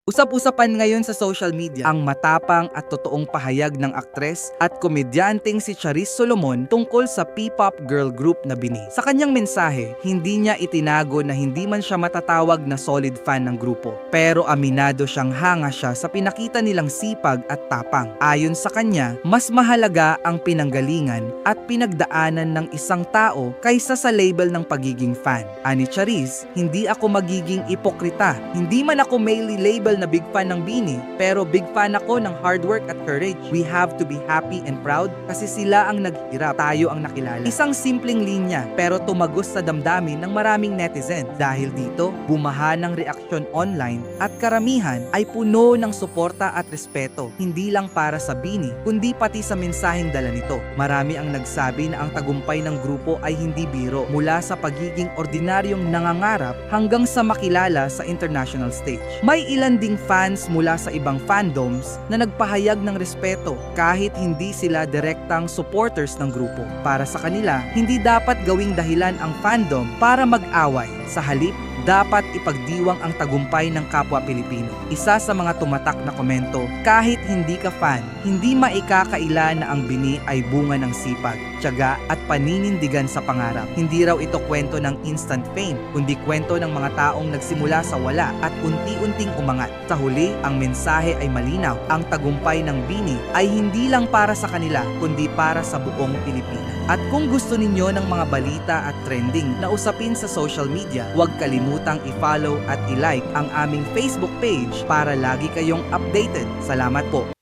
Usap-usapan ngayon sa social media ang matapang at totoong pahayag ng aktres at komedyanteng si Charis Solomon tungkol sa P-pop girl group na BINI. Sa kanyang mensahe, hindi niya itinago na hindi man siya matatawag na solid fan ng grupo. Pero aminado siyang hanga siya sa pinakita nilang sipag at tapang. Ayon sa kanya, mas mahalaga ang pinanggalingan at pinagdaanan ng isang tao kaysa sa label ng pagiging fan. Ani Charis, hindi ako magiging ipokrita. Hindi man ako mainly label na big fan ng BINI, pero big fan ako ng hard work at courage. We have to be happy and proud kasi sila ang naghirap, tayo ang nakilala. Isang simpleng linya pero tumagos sa damdamin ng maraming netizen. Dahil dito, bumaha ng reaksyon online at karamihan ay puno ng suporta at respeto. Hindi lang para sa BINI, kundi pati sa mensaheng dala nito. Marami ang nagsabi na ang tagumpay ng grupo ay hindi biro, mula sa pagiging ordinaryong nangangarap hanggang sa makilala sa international stage. May ilan ding fans mula sa ibang fandoms na nagpahayag ng respeto kahit hindi sila direktang supporters ng grupo. Para sa kanila, hindi dapat gawing dahilan ang fandom para mag-away. Sa halip, dapat ipagdiwang ang tagumpay ng kapwa Pilipino. Isa sa mga tumatak na komento, kahit hindi ka fan, hindi maikakaila na ang BINI ay bunga ng sipag, tiyaga at paninindigan sa pangarap. Hindi raw ito kwento ng instant fame, kundi kwento ng mga taong nagsimula sa wala at unti-unting umangat. Sa huli, ang mensahe ay malinaw. Ang tagumpay ng BINI ay hindi lang para sa kanila, kundi para sa buong Pilipinas. At kung gusto ninyo ng mga balita at trending na usapin sa social media, huwag kalimutang i-follow at i-like ang aming Facebook page para lagi kayong updated. Salamat po!